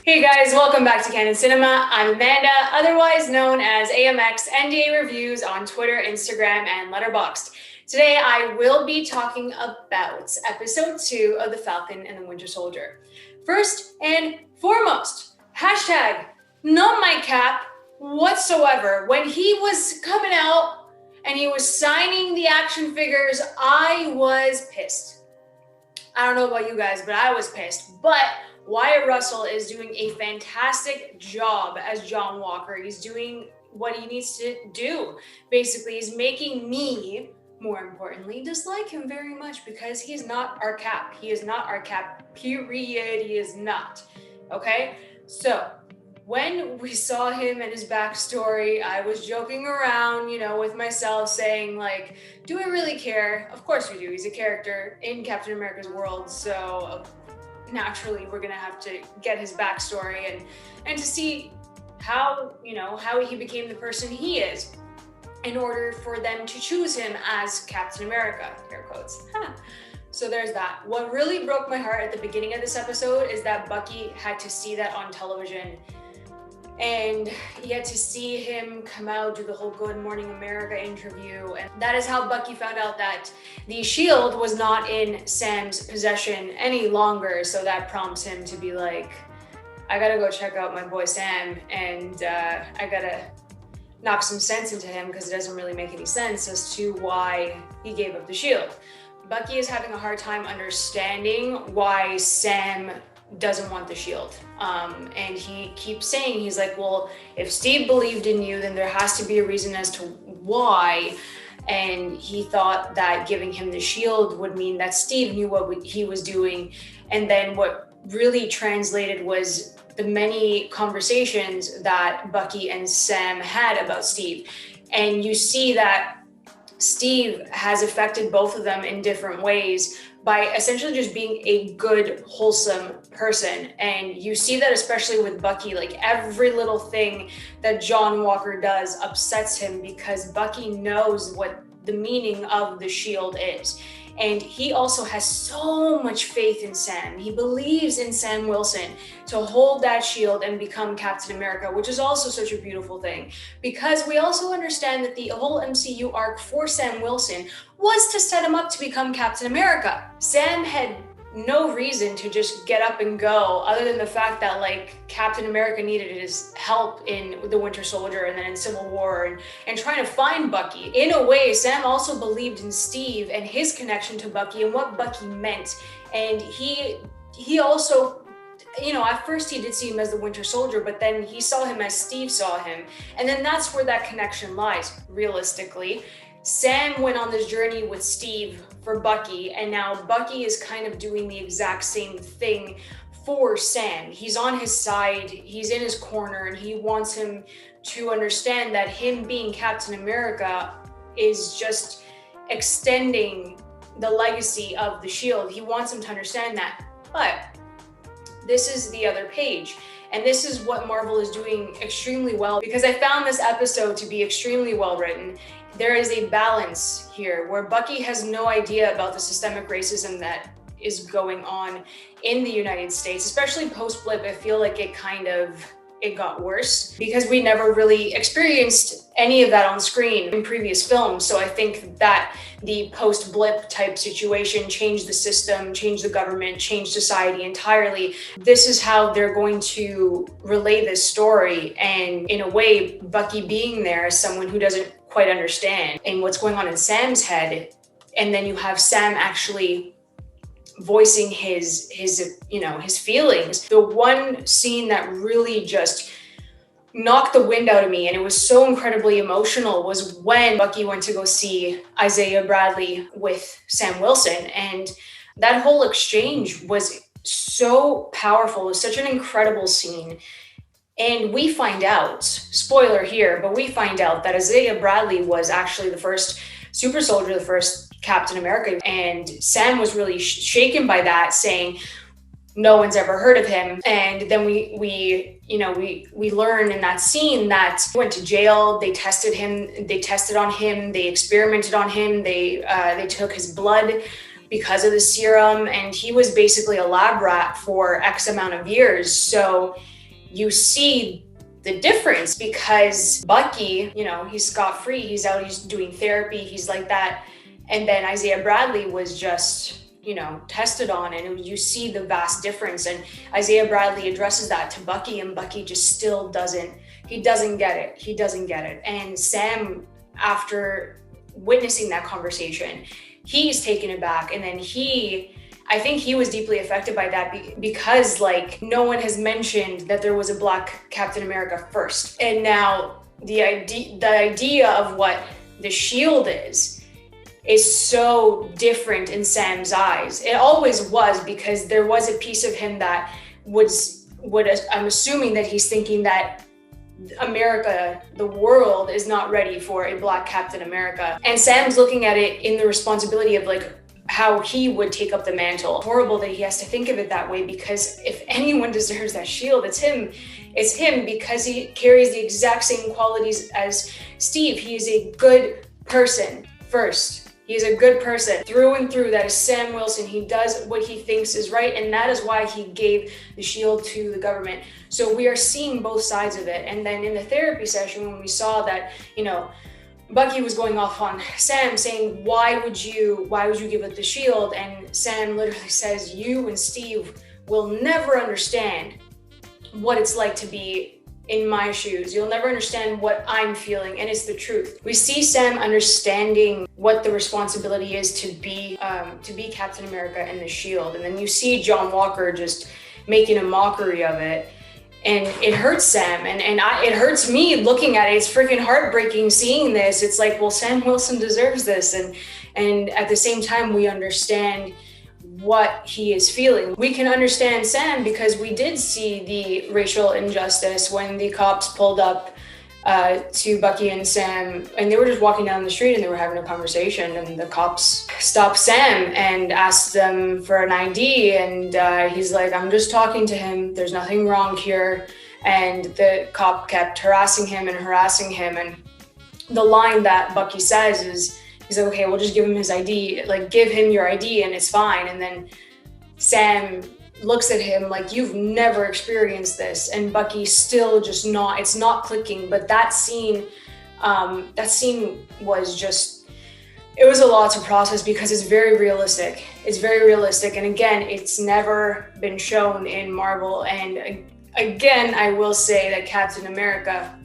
Hey guys, welcome back to Candid Cinema. I'm Amanda, otherwise known as AMX NDA Reviews on Twitter, Instagram, and Letterboxd. Today I will be talking about episode 2 of The Falcon and the Winter Soldier. First and foremost, hashtag not my cap whatsoever. When he was coming out and he was signing the action figures, I was pissed. I don't know about you guys, but I was pissed. But Wyatt Russell is doing a fantastic job as John Walker. He's doing what he needs to do. Basically, he's making me, more importantly, dislike him very much because he is not our Cap. He is not our Cap, period. He is not. Okay? So, when we saw him and his backstory, I was joking around, with myself saying, like, do I really care? Of course we do. He's a character in Captain America's world, so naturally we're gonna have to get his backstory and to see how he became the person he is in order for them to choose him as Captain America, air quotes. So there's that. What really broke my heart at the beginning of this episode is that Bucky had to see that on television, and he had to see him come out, do the whole Good Morning America interview. And that is how Bucky found out that the shield was not in Sam's possession any longer. So that prompts him to be like, I gotta go check out my boy Sam, and I gotta knock some sense into him because it doesn't really make any sense as to why he gave up the shield. Bucky is having a hard time understanding why Sam doesn't want the shield. And he keeps saying, he's like, well, if Steve believed in you, then there has to be a reason as to why. And he thought that giving him the shield would mean that Steve knew what he was doing. And then what really translated was the many conversations that Bucky and Sam had about Steve. And you see that Steve has affected both of them in different ways by essentially just being a good, wholesome person. And you see that especially with Bucky, like every little thing that John Walker does upsets him because Bucky knows what the meaning of the shield is. And he also has so much faith in Sam. He believes in Sam Wilson to hold that shield and become Captain America, which is also such a beautiful thing. Because we also understand that the whole MCU arc for Sam Wilson was to set him up to become Captain America. Sam had no reason to just get up and go other than the fact that like Captain America needed his help in the Winter Soldier and then in Civil War and trying to find Bucky. In a way, Sam also believed in Steve and his connection to Bucky and what Bucky meant. And he also, at first he did see him as the Winter Soldier, but then he saw him as Steve saw him. And then that's where that connection lies, realistically. Sam went on this journey with Steve for Bucky, and now Bucky is kind of doing the exact same thing for Sam. He's on his side, he's in his corner, and he wants him to understand that him being Captain America is just extending the legacy of the shield. He wants him to understand that. But this is the other page. And this is what Marvel is doing extremely well, because I found this episode to be extremely well written. There is a balance here where Bucky has no idea about the systemic racism that is going on in the United States, especially post-blip. I feel like it got worse because we never really experienced any of that on screen in previous films. So I think that the post-blip type situation changed the system, changed the government, changed society entirely. This is how they're going to relay this story. And in a way, Bucky being there as someone who doesn't quite understand and what's going on in Sam's head. And then you have Sam actually voicing his feelings. The one scene that really just knocked the wind out of me, and it was so incredibly emotional, was when Bucky went to go see Isaiah Bradley with Sam Wilson. And that whole exchange was so powerful. It was such an incredible scene. And we find out, spoiler here, but we find out that Isaiah Bradley was actually the first super soldier, the first Captain America. And Sam was really shaken by that, saying no one's ever heard of him. And then we learn in that scene that he went to jail. They tested on him, they experimented on him, they took his blood because of the serum, and he was basically a lab rat for X amount of years. So you see the difference, because Bucky, you know, he's scot-free, he's out, he's doing therapy, he's like that. And then Isaiah Bradley was just, you know, tested on, and you see the vast difference. And Isaiah Bradley addresses that to Bucky, and Bucky just still doesn't get it. And Sam, after witnessing that conversation, he's taken aback. And then I think he was deeply affected by that because like no one has mentioned that there was a Black Captain America first. And now the idea of what the shield is so different in Sam's eyes. It always was, because there was a piece of him that I'm assuming that he's thinking that America, the world, is not ready for a Black Captain America. And Sam's looking at it in the responsibility of like how he would take up the mantle. Horrible that he has to think of it that way, because if anyone deserves that shield, it's him. It's him, because he carries the exact same qualities as Steve. He is a good person first. He is a good person through and through. That is Sam Wilson. He does what he thinks is right, and that is why he gave the shield to the government. So we are seeing both sides of it. And then in the therapy session, when we saw that, you know, Bucky was going off on Sam, saying, why would you give it the shield? And Sam literally says, you and Steve will never understand what it's like to be in my shoes. You'll never understand what I'm feeling. And it's the truth. We see Sam understanding what the responsibility is to be Captain America and the shield. And then you see John Walker just making a mockery of it. And it hurts Sam, and it hurts me looking at it. It's freaking heartbreaking seeing this. It's like, well, Sam Wilson deserves this. And at the same time, we understand what he is feeling. We can understand Sam because we did see the racial injustice when the cops pulled up to Bucky and Sam, and they were just walking down the street and they were having a conversation, and the cops stopped Sam and asked them for an ID, and he's like, I'm just talking to him, there's nothing wrong here. And the cop kept harassing him, and the line that Bucky says is, he's like, okay, we'll just give him his ID, like give him your ID and it's fine. And then Sam looks at him like, you've never experienced this, and Bucky's still just it's not clicking. But that scene was just, it was a lot to process, because it's very realistic. And again, it's never been shown in Marvel. And again, I will say that Captain America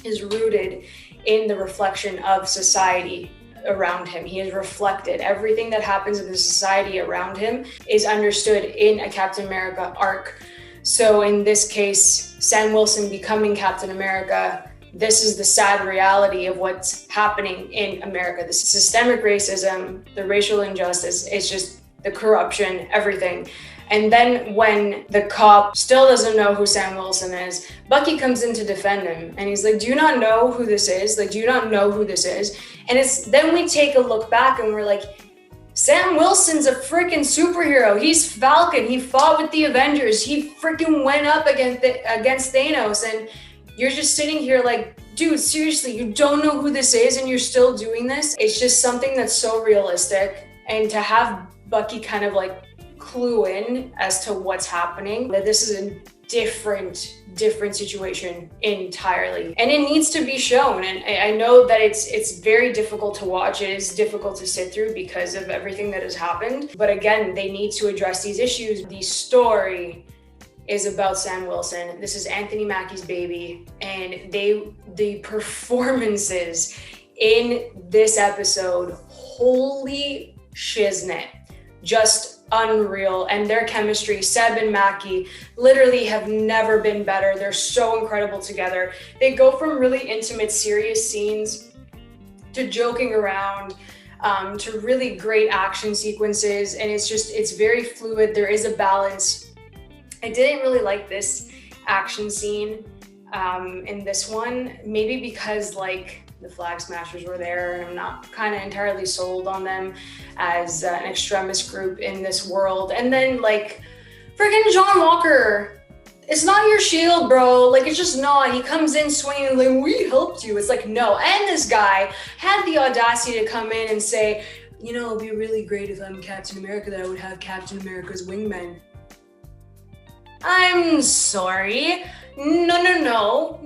is rooted in the reflection of society around him. He is reflected. Everything that happens in the society around him is understood in a Captain America arc. So in this case, Sam Wilson becoming Captain America, this is the sad reality of what's happening in America. The systemic racism, the racial injustice, it's just the corruption, everything. And then when the cop still doesn't know who Sam Wilson is, Bucky comes in to defend him. And he's like, do you not know who this is? Like, do you not know who this is? And then we take a look back and we're like, Sam Wilson's a freaking superhero. He's Falcon. He fought with the Avengers. He freaking went up against Thanos. And you're just sitting here like, dude, seriously, you don't know who this is and you're still doing this? It's just something that's so realistic. And to have Bucky kind of like clue in as to what's happening, that this is a different situation entirely, and it needs to be shown. And I know that it's very difficult to watch. It is difficult to sit through because of everything that has happened, but again, they need to address these issues. The story is about Sam Wilson. This is Anthony Mackie's baby, and the performances in this episode, holy shiznit, just unreal. And their chemistry, Seb and Mackie, literally have never been better. They're so incredible together. They go from really intimate, serious scenes to joking around, to really great action sequences. And it's very fluid. There is a balance. I didn't really like this action scene in this one, maybe because like the Flag Smashers were there, and I'm not kind of entirely sold on them as an extremist group in this world. And then like freaking John Walker, it's not your shield, bro. Like, it's just not. He comes in swinging like, we helped you. It's like, no. And this guy had the audacity to come in and say, you know, it'd be really great if I'm Captain America, that I would have Captain America's wingmen. I'm sorry. No,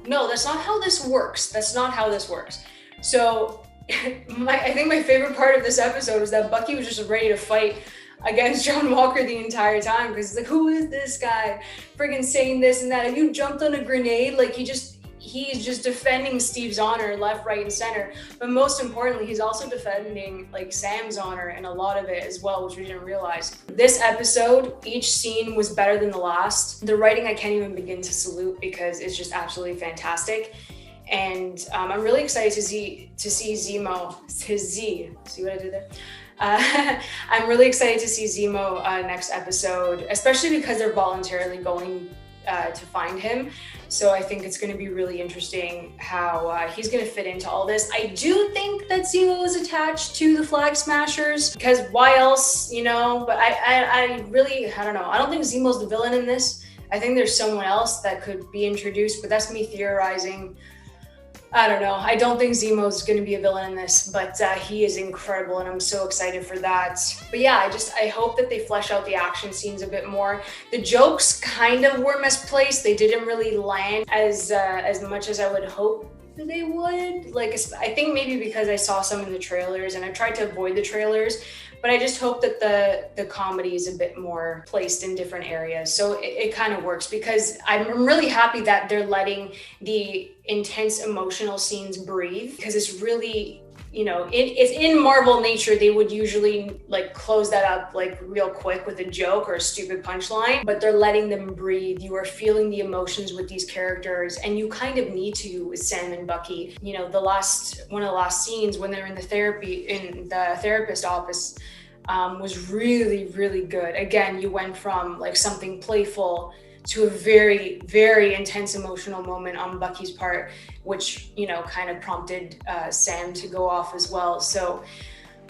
that's not how this works. That's not how this works. So I think my favorite part of this episode was that Bucky was just ready to fight against John Walker the entire time, because it's like, who is this guy friggin' saying this and that? Have you jumped on a grenade? Like, he's just defending Steve's honor left, right, and center. But most importantly, he's also defending like Sam's honor and a lot of it as well, which we didn't realize. This episode, each scene was better than the last. The writing I can't even begin to salute, because it's just absolutely fantastic. And I'm really excited to see Zemo. See what I did there? I'm really excited to see Zemo next episode, especially because they're voluntarily going to find him. So I think it's going to be really interesting how he's going to fit into all this. I do think that Zemo is attached to the Flag Smashers, because why else, you know? But I really, I don't know. I don't think Zemo's the villain in this. I think there's someone else that could be introduced, but that's me theorizing. I don't know. I don't think Zemo's going to be a villain in this, but he is incredible, and I'm so excited for that. But yeah, I hope that they flesh out the action scenes a bit more. The jokes kind of were misplaced. They didn't really land as much as I would hope they would. Like, I think maybe because I saw some in the trailers, and I tried to avoid the trailers. But I just hope that the comedy is a bit more placed in different areas. So it kind of works, because I'm really happy that they're letting the intense emotional scenes breathe, because it's really, you know, it's in Marvel nature. They would usually like close that up like real quick with a joke or a stupid punchline, but they're letting them breathe. You are feeling the emotions with these characters, and you kind of need to with Sam and Bucky. You know, one of the last scenes when they're in the therapist office was really, really good. Again, you went from like something playful to a very, very intense emotional moment on Bucky's part, which, you know, kind of prompted Sam to go off as well. So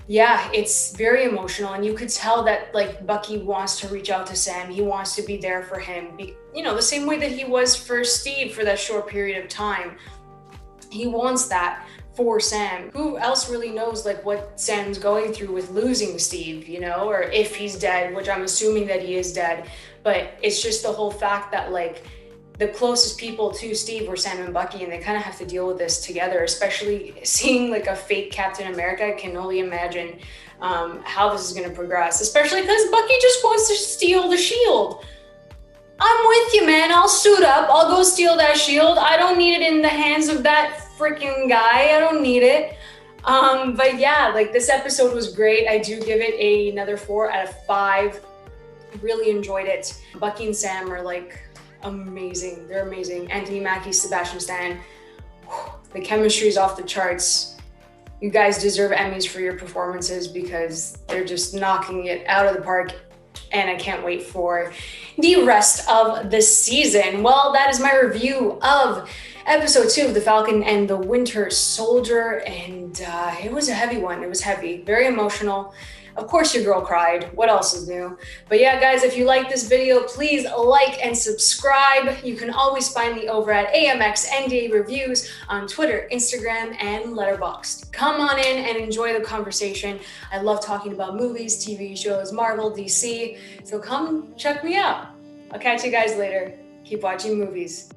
yeah, it's very emotional, and you could tell that like Bucky wants to reach out to Sam. He wants to be there for him, you know, the same way that he was for Steve for that short period of time. He wants that for Sam. Who else really knows like what Sam's going through with losing Steve, you know, or if he's dead, which I'm assuming that he is dead. But it's just the whole fact that like the closest people to Steve were Sam and Bucky, and they kind of have to deal with this together, especially seeing like a fake Captain America. I can only imagine how this is going to progress, especially because Bucky just wants to steal the shield. I'm with you, man. I'll suit up. I'll go steal that shield. I don't need it in the hands of that freaking guy. I don't need it. But yeah, like this episode was great. I do give it another 4 out of 5. Really enjoyed it. Bucky and Sam are like amazing. They're amazing. Anthony Mackie, Sebastian Stan. The chemistry is off the charts. You guys deserve Emmys for your performances, because they're just knocking it out of the park. And I can't wait for the rest of the season. Well, that is my review of episode 2 of The Falcon and the Winter Soldier. And it was a heavy one. It was heavy, very emotional. Of course your girl cried. What else is new? But yeah, guys, if you like this video, please like and subscribe. You can always find me over at AMX NDA Reviews on Twitter, Instagram, and Letterboxd. Come on in and enjoy the conversation. I love talking about movies, TV shows, Marvel, DC. So come check me out. I'll catch you guys later. Keep watching movies.